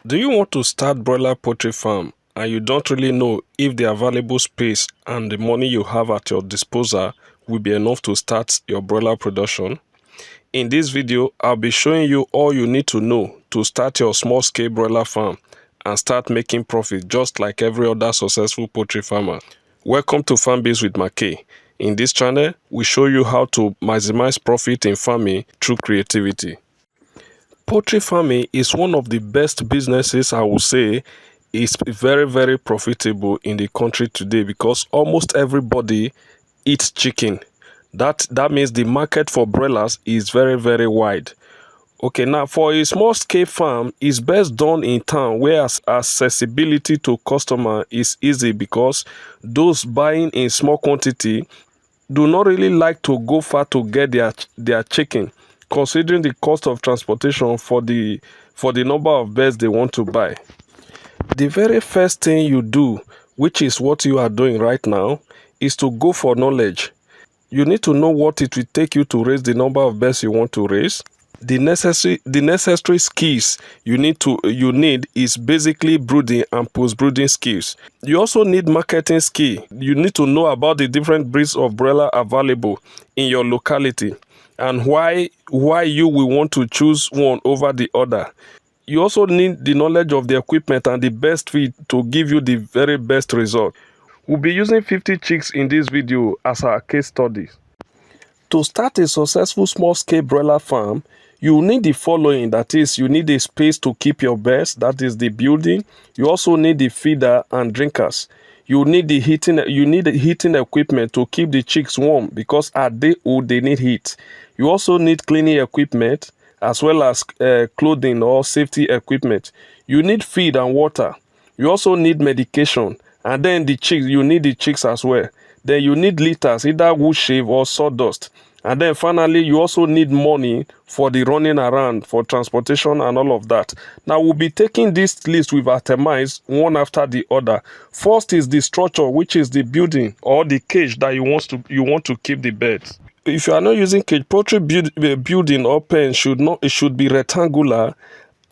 Do you want to start broiler poultry farm and you don't really know if the available space and the money you have at your disposal will be enough to start your broiler production? In this video, I'll be showing you all you need to know to start your small-scale broiler farm and start making profit just like every other successful poultry farmer. Welcome to Farmbiz with Markay. In this channel, we show you how to maximize profit in farming through creativity. Poultry farming is one of the best businesses, I would say. It's very profitable in the country today because almost everybody eats chicken. That means the market for broilers is very wide. Okay, now for a small scale farm, it's best done in town where accessibility to customer is easy because those buying in small quantity do not really like to go far to get their chicken, considering the cost of transportation for the number of birds they want to buy. The very first thing you do, which is what you are doing right now, is to go for knowledge. You need to know what it will take you to raise the number of birds you want to raise. The necessary skills you need is basically brooding and post-brooding skills. You also need marketing skill. You need to know about the different breeds of broiler available in your locality and why you will want to choose one over the other. You also need the knowledge of the equipment and the best feed to give you the very best result. We'll be using 50 chicks in this video as our case study. To start a successful small-scale broiler farm, you need the following. That is, you need a space to keep your birds, that is the building. You also need the feeder and drinkers. You need the heating equipment to keep the chicks warm because at day old they need heat. You also need cleaning equipment as well as clothing or safety equipment. You need feed and water. You also need medication, and then you need the chicks as well. Then you need litters, either wood shave or sawdust. And then finally, you also need money for the running around, for transportation and all of that. Now, we'll be taking this list we've itemized one after the other. First is the structure, which is the building or the cage that you want to keep the birds. If you are not using cage, poultry building or pen should be rectangular,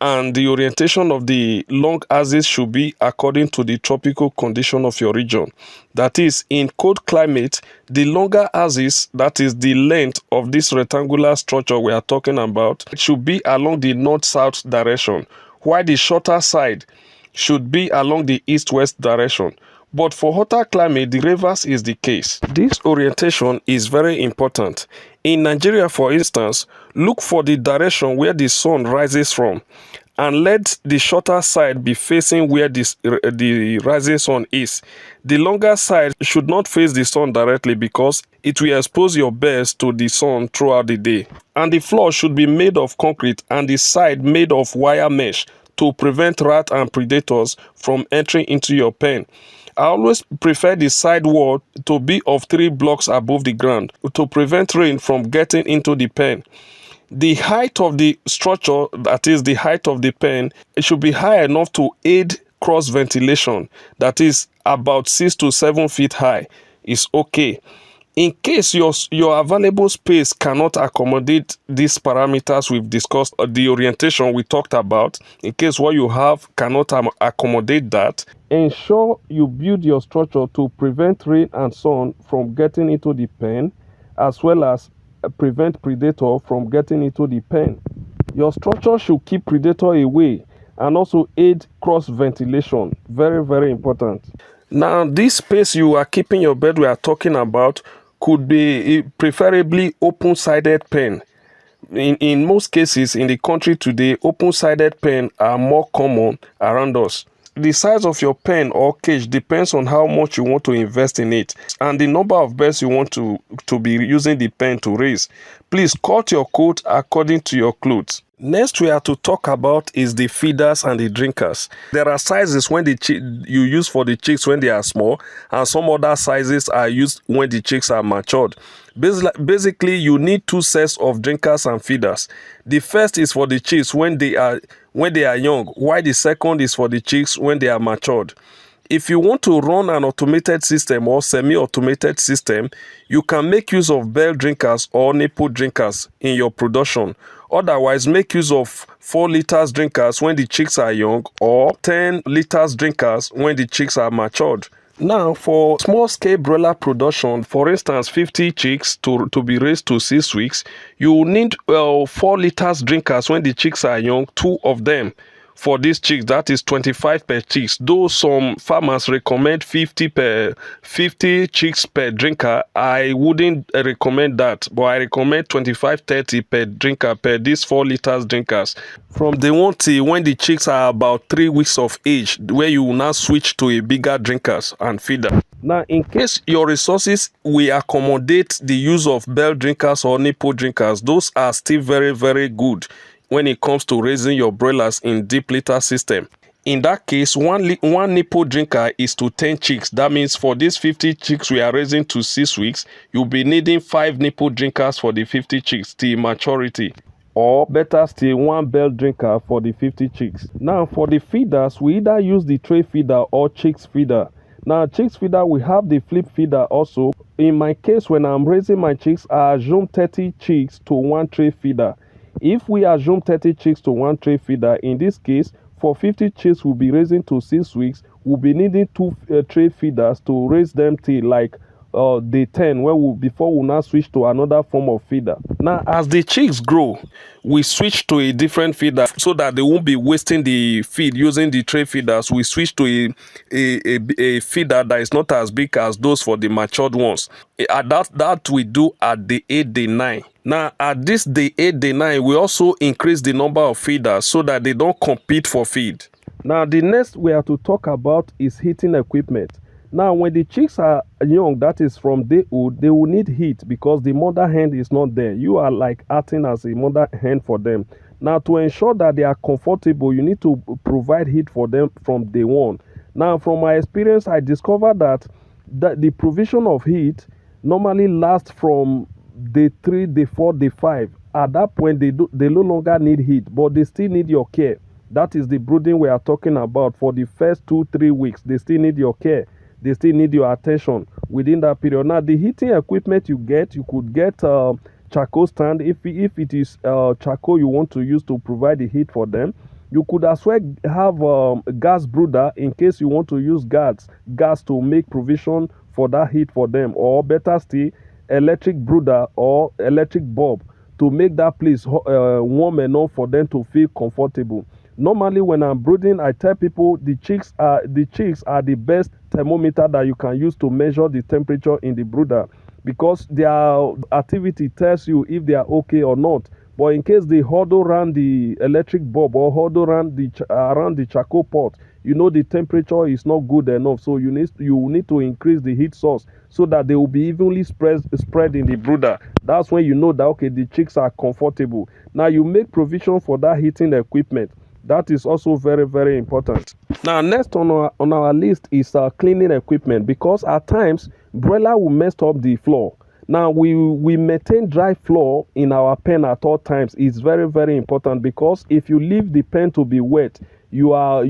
and the orientation of the long axis should be according to the tropical condition of your region. That is, in cold climate, the longer axis, that is the length of this rectangular structure we are talking about, should be along the north-south direction, while the shorter side should be along the east-west direction. But for hotter climate, the reverse is the case. This orientation is very important. In Nigeria, for instance, look for the direction where the sun rises from and let the shorter side be facing where the rising sun is. The longer side should not face the sun directly because it will expose your birds to the sun throughout the day. And the floor should be made of concrete and the side made of wire mesh to prevent rats and predators from entering into your pen. I always prefer the side wall to be of 3 blocks above the ground to prevent rain from getting into the pen. The height of the structure, that is the height of the pen, it should be high enough to aid cross ventilation, that is about 6 to 7 feet high is okay. In case your available space cannot accommodate these parameters we've discussed, the orientation we talked about, in case what you have cannot accommodate that, ensure you build your structure to prevent rain and sun from getting into the pen, as well as prevent predator from getting into the pen. Your structure should keep predator away and also aid cross ventilation. Very important. Now, this space you are keeping your bird we are talking about could be preferably open-sided pen. In most cases in the country today, open-sided pen are more common around us. The size of your pen or cage depends on how much you want to invest in it and the number of birds you want to be using the pen to raise. Please cut your coat according to your clothes. Next we are to talk about is the feeders and the drinkers. There are sizes when you use for the chicks when they are small, and some other sizes are used when the chicks are matured. Basically, you need 2 sets of drinkers and feeders. The first is for the chicks when they are young, while the second is for the chicks when they are matured. If you want to run an automated system or semi-automated system, you can make use of bell drinkers or nipple drinkers in your production. Otherwise, make use of 4 liters drinkers when the chicks are young or 10 liters drinkers when the chicks are matured. Now, for small-scale broiler production, for instance, 50 chicks to be raised to 6 weeks, you need 4 liters drinkers when the chicks are young, 2 of them. For these chicks, that is 25 per chicks. Though some farmers recommend 50 chicks per drinker, I wouldn't recommend that, but I recommend 25-30 per drinker per these 4 liters drinkers. From day 1 till when the chicks are about 3 weeks of age, where you will now switch to a bigger drinkers and feeder. Now, in case your resources will accommodate the use of bell drinkers or nipple drinkers, those are still very, very good when it comes to raising your broilers in deep litter system. In that case, one nipple drinker is to 10 chicks. That means for these 50 chicks we are raising to 6 weeks, you'll be needing 5 nipple drinkers for the 50 chicks till maturity. Or better still, 1 bell drinker for the 50 chicks. Now, for the feeders, we either use the tray feeder or chicks feeder. Now, chicks feeder, we have the flip feeder also. In my case, when I'm raising my chicks, I assume 30 chicks to 1 tray feeder. If we assume 30 chicks to 1 tray feeder, in this case, for 50 chicks we'll be raising to 6 weeks, we'll be needing 2 tray feeders to raise them till like day 10, before we now switch to another form of feeder. Now, as the chicks grow, we switch to a different feeder so that they won't be wasting the feed using the tray feeders. We switch to a feeder that is not as big as those for the matured ones. That we do at the 8th day 9. Now, at this day 8, day 9, we also increase the number of feeders so that they don't compete for feed. Now, the next we have to talk about is heating equipment. Now, when the chicks are young, that is from day old, they will need heat because the mother hen is not there. You are like acting as a mother hen for them. Now, to ensure that they are comfortable, you need to provide heat for them from day 1. Now, from my experience, I discovered that the provision of heat normally lasts from day 3, day 4, day 5. At that point, they no longer need heat, but they still need your care. That is the brooding we are talking about. For the first 2-3 weeks, they still need your care. They still need your attention within that period. Now, the heating equipment you could get charcoal stand. If it is charcoal you want to use to provide the heat for them, you could as well have gas brooder in case you want to use gas to make provision for that heat for them, or better still, electric brooder or electric bulb to make that place warm enough for them to feel comfortable. Normally, when I'm brooding, I tell people the chicks are the best thermometer that you can use to measure the temperature in the brooder, because their activity tells you if they are okay or not. But in case they huddle around the electric bulb or huddle around the charcoal pot, you know the temperature is not good enough. So you need to increase the heat source so that they will be evenly spread in the brooder. That's when you know that, okay, the chicks are comfortable. Now, you make provision for that heating equipment. That is also very, very important. Now, next on our list is cleaning equipment, because at times broiler will mess up the floor. Now, we maintain dry floor in our pen at all times. It's very, very important, because if you leave the pen to be wet, you are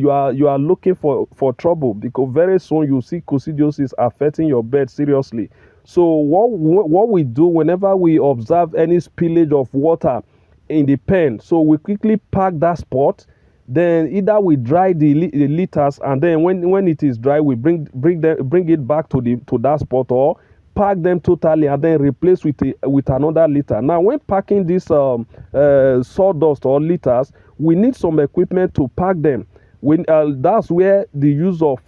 looking for trouble, because very soon you see coccidiosis affecting your bed seriously. So what we do whenever we observe any spillage of water in the pen, so we quickly pack that spot. Then either we dry the litters, and then when it is dry, we bring it back to that spot, or pack them totally and then replace with another litter. Now, when packing these sawdust or litters, we need some equipment to pack them. That's where the use of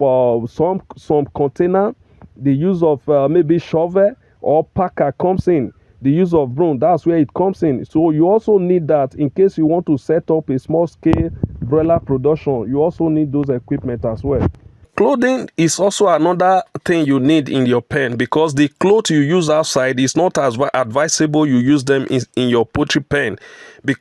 some container, the use of maybe shovel or packer comes in. The use of broom, that's where it comes in. So you also need that in case you want to set up a small scale broiler production. You also need those equipment as well. Clothing is also another thing you need in your pen, because the clothes you use outside is not as advisable you use them in your poultry pen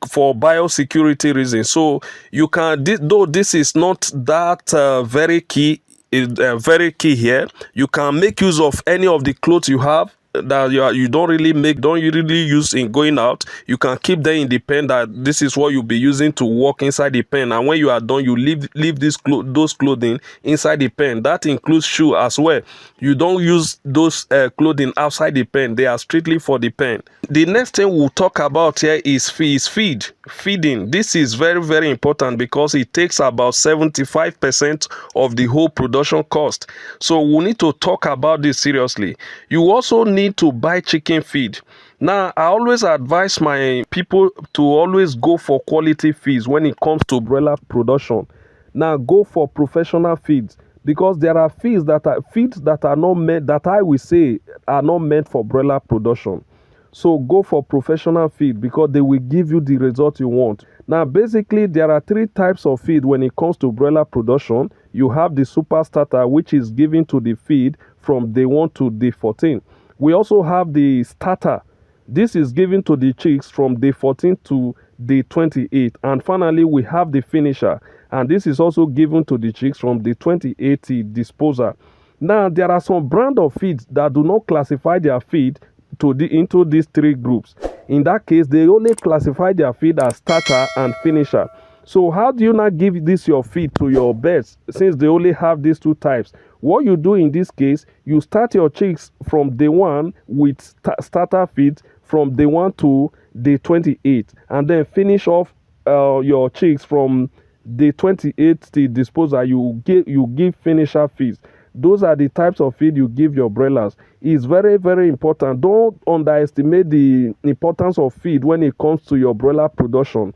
for biosecurity reasons. So you can, though this is not that very key, is very key here, you can make use of any of the clothes you have that you don't really use in going out, you can keep them in the pen. That this is what you'll be using to walk inside the pen, and when you are done, you leave those clothing inside the pen. That includes shoe as well. You don't use those clothing outside the pen. They are strictly for the pen. The next thing we'll talk about here is feeding. This is very, very important because it takes about 75% of the whole production cost. So we need to talk about this seriously. You also need to buy chicken feed. Now, I always advise my people to always go for quality feeds when it comes to broiler production. Now, go for professional feeds, because there are feeds that are not meant, that I will say are not meant for broiler production. So go for professional feed because they will give you the result you want. Now, basically, there are 3 types of feed when it comes to broiler production. You have the super starter, which is given to the feed from day 1 to day 14. We also have the starter. This is given to the chicks from day 14 to day 28. And finally, we have the finisher. And this is also given to the chicks from day 28 to disposal. Now, there are some brand of feeds that do not classify their feed into these 3 groups. In that case, they only classify their feed as starter and finisher. So how do you not give this your feed to your birds, since they only have these 2 types? What you do in this case, you start your chicks from day 1 with starter feed from day 1 to day 28, and then finish off your chicks from day 28 to disposal. You give finisher feeds. Those are the types of feed you give your broilers. It's very, very important. Don't underestimate the importance of feed when it comes to your broiler production.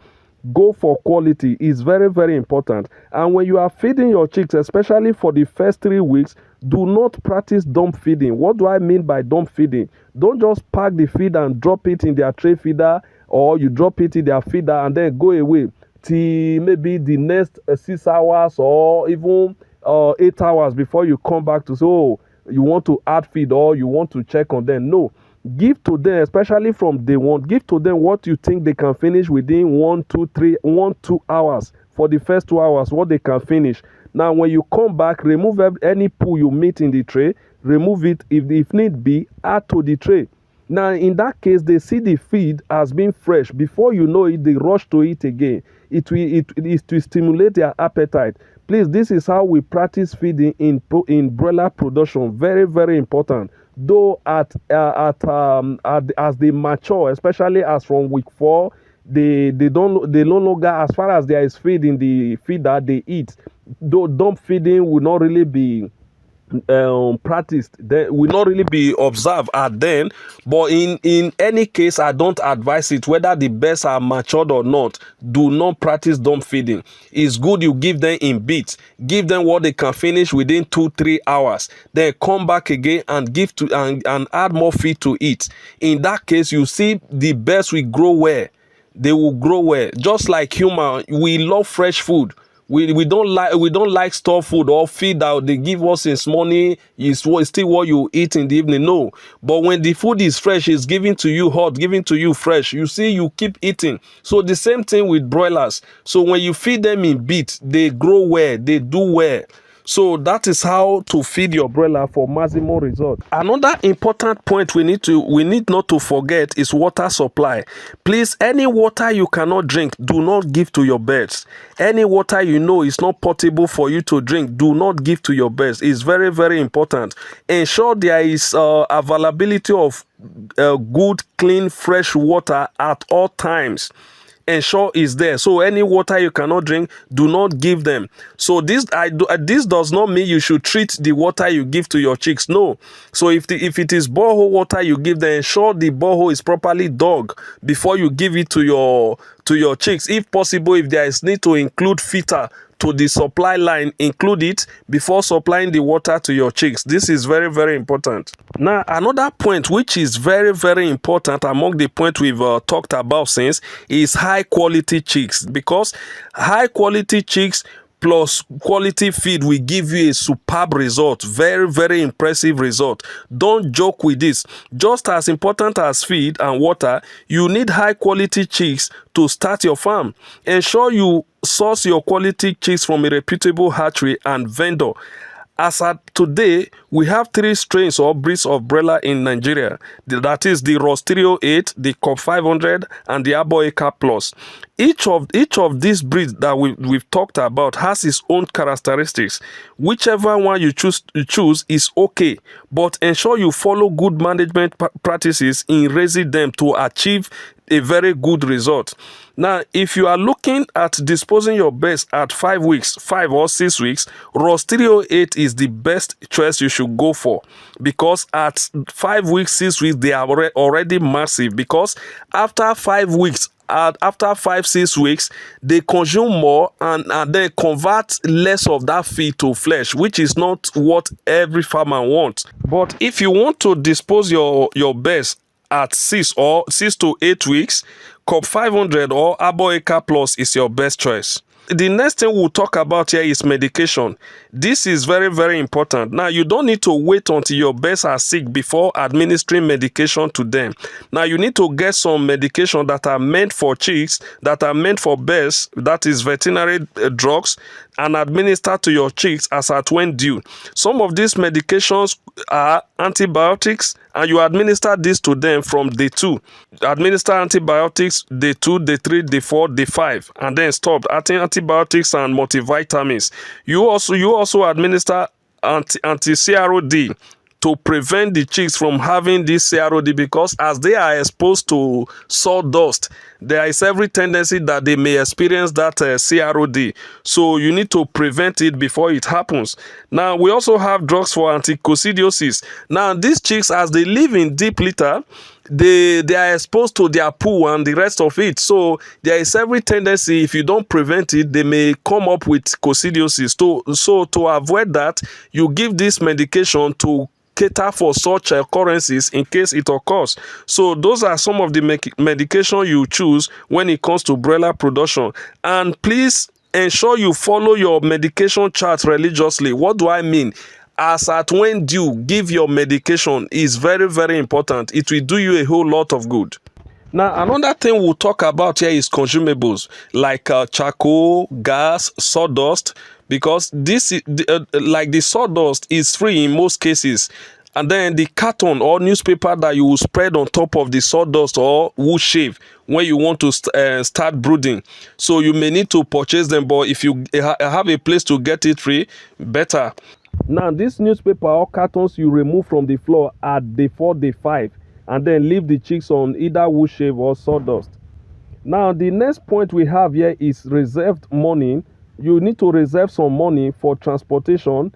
Go for quality. It's very, very important. And when you are feeding your chicks, especially for the first 3 weeks, do not practice dump feeding. What do I mean by dump feeding? Don't just pack the feed and drop it in their tray feeder, or you drop it in their feeder and then go away till maybe the next 6 hours or even 8 hours before you come back to say, oh, you want to add feed or you want to check on them. No, give to them, especially from day 1, give to them what you think they can finish within 2 hours. For the first 2 hours, what they can finish. Now, when you come back, remove any poo you meet in the tray. Remove it. If need be, add to the tray. Now, in that case, they see the feed as being fresh. Before you know it, they rush to it again. It is to stimulate their appetite. Please, this is how we practice feeding in broiler production. Very, very important. Though as they mature, especially as from week 4, they no longer, as far as there is feed in the feeder, they eat. Though dump feeding will not really be practiced, they will not really be observed at then. But in any case, I don't advise it. Whether the birds are matured or not, do not practice dump feeding. It's good you give them in bits. Give them what they can finish within 2-3 hours, then come back again and give to and add more feed to it. In that case, you see the birds will grow well. They will grow well. Just like human, we love fresh food. We don't like store food or feed that they give us in morning is still what you eat in the evening. No, but when the food is fresh, it's given to you hot, given to you fresh, you see, you keep eating. So the same thing with broilers. So when you feed them in bits, they grow well, they do well. So that is how to feed your broiler for maximum result. Another important point we need not to forget is water supply. Please, any water you cannot drink, do not give to your birds. Any water you know is not potable for you to drink, do not give to your birds. It's very, very important. Ensure there is availability of good, clean, fresh water at all times. Ensure is there. So any water you cannot drink, do not give them. So this does not mean you should treat the water you give to your chicks. No. So if it is borehole water you give them, ensure the borehole is properly dug before you give it to your chicks. If possible, if there is need to include filter to the supply line, include it before supplying the water to your chicks. This is very, very important. Now, another point which is very, very important among the points we've talked about since is high quality chicks, because high quality chicks plus quality feed will give you a superb result. Very, very impressive result. Don't joke with this. Just as important as feed and water, you need high quality chicks to start your farm. Ensure you source your quality chicks from a reputable hatchery and vendor. As at today, we have 3 strains or breeds of broiler in Nigeria. That is the Rosterio 8, the Cobb 500, and the Arbor Plus. Each of these breeds that we've talked about has its own characteristics. Whichever one you choose is okay, but ensure you follow good management practices in raising them to achieve a very good result. Now, if you are looking at disposing your birds at 5 weeks, 5 or 6 weeks, Rosterio 8 is the best choice you should go for, because at 5 weeks, 6 weeks, they are already massive, because after 5 weeks, after 5-6 weeks, they consume more and then convert less of that feed to flesh, which is not what every farmer wants. But if you want to dispose your birds at 6 to 8 weeks, Cobb 500 or Arbor Plus is your best choice. The next thing we'll talk about here is medication. This is very, very important. Now, you don't need to wait until your birds are sick before administering medication to them. Now, you need to get some medication that are meant for chicks, that are meant for birds, that is veterinary drugs, and administer to your chicks as at when due. Some of these medications are antibiotics, and you administer this to them from day 2. Administer antibiotics day 2, day 3, day 4, day 5, and then stop adding antibiotics and multivitamins. You also administer anti-CROD to prevent the chicks from having this CROD, because as they are exposed to sawdust, there is every tendency that they may experience that CROD. So you need to prevent it before it happens. Now, we also have drugs for anticoccidiosis. Now, these chicks, as they live in deep litter, they are exposed to their poo and the rest of it. So there is every tendency, if you don't prevent it, they may come up with coccidiosis. So to avoid that, you give this medication to cater for such occurrences in case it occurs. So those are some of the medication you choose when it comes to broiler production. And please ensure you follow your medication chart religiously. What do I mean? As at when due, give your medication is very, very important. It will do you a whole lot of good. Now, another thing we'll talk about here is consumables like charcoal, gas, sawdust, because this is like the sawdust is free in most cases. And then the carton or newspaper that you will spread on top of the sawdust or wood shave when you want to start brooding. So you may need to purchase them, but if you have a place to get it free, better. Now, this newspaper or cartons you remove from the floor at day 4, day 5, and then leave the chicks on either wood shave or sawdust. Now, the next point we have here is reserved money. You need to reserve some money for transportation,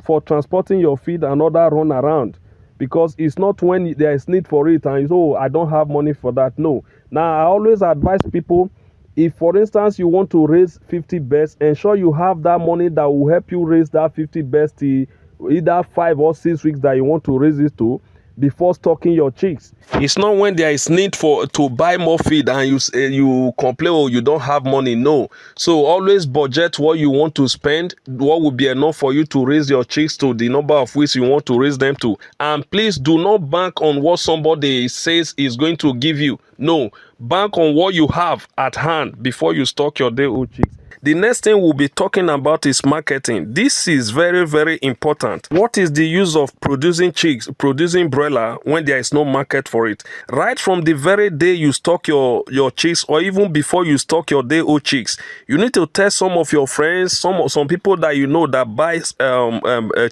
for transporting your feed and other run around, because it's not when there is need for it and you say, oh, I don't have money for that. No. Now, I always advise people, if for instance you want to raise 50 birds, ensure you have that money that will help you raise that 50 birds till either 5 or 6 weeks that you want to raise it to, before stocking your chicks. It's not when there is need to buy more feed and you complain, oh, you don't have money. No. So always budget what you want to spend, what will be enough for you to raise your chicks to the number of weeks you want to raise them to. And please do not bank on what somebody says is going to give you. No, bank on what you have at hand before you stock your day-old chicks. The next thing we'll be talking about is marketing. This is very, very important. What is the use of producing chicks, producing broiler when there is no market for it? Right from the very day you stock your chicks, or even before you stock your day-old chicks, you need to tell some of your friends, some people that you know that buys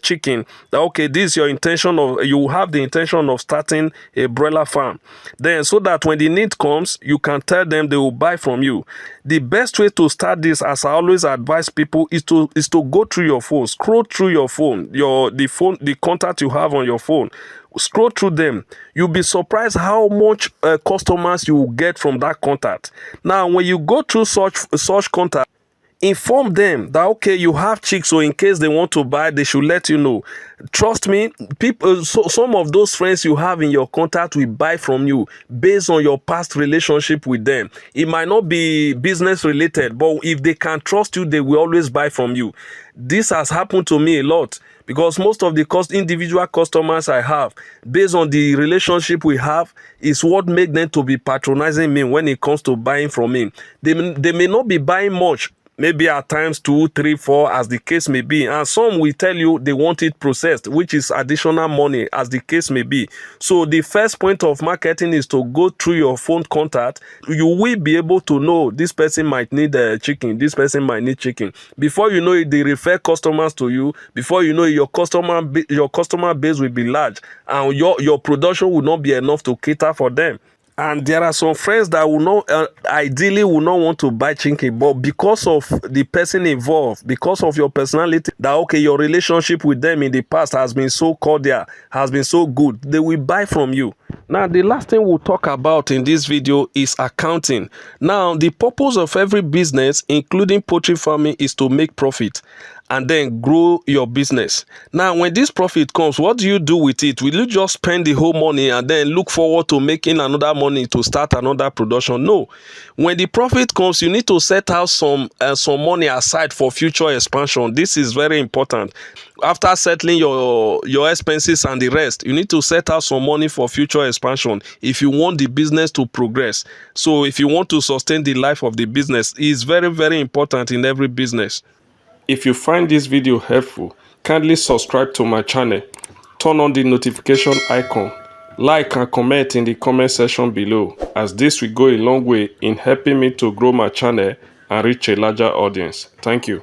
chicken, that okay, this is your intention of, you have the intention of starting a broiler farm. Then so that when the need comes, you can tell them they will buy from you. The best way to start this, as I always advise people, is to go through your phone, scroll through your phone, the contact you have on your phone, scroll through them. You'll be surprised how much customers you will get from that contact. Now, when you go through such contact, inform them that okay, you have chicks, so in case they want to buy, they should let you know. Trust me, people, some of those friends you have in your contact will buy from you based on your past relationship with them. It might not be business related, but if they can trust you, they will always buy from you. This has happened to me a lot, because most of the individual customers I have, based on the relationship we have, is what make them to be patronizing me when it comes to buying from me. They may not be buying much, maybe at times 2, 3, 4, as the case may be. And some will tell you they want it processed, which is additional money, as the case may be. So the first point of marketing is to go through your phone contact. You will be able to know this person might need chicken, this person might need chicken. Before you know it, they refer customers to you. Before you know it, your customer base will be large, and your production will not be enough to cater for them. And there are some friends that will not ideally will not want to buy chicken, but because of the person involved, because of your personality, that okay, your relationship with them in the past has been so cordial, has been so good, they will buy from you. Now, the last thing we'll talk about in this video is accounting. Now, the purpose of every business, including poultry farming, is to make profit and then grow your business. Now, when this profit comes, what do you do with it? Will you just spend the whole money and then look forward to making another money to start another production? No. When the profit comes, you need to set out some money aside for future expansion. This is very important. After settling your expenses and the rest, you need to set out some money for future expansion if you want the business to progress. So if you want to sustain the life of the business, it is very, very important in every business. If you find this video helpful, kindly subscribe to my channel, turn on the notification icon, like and comment in the comment section below, as this will go a long way in helping me to grow my channel and reach a larger audience. Thank you.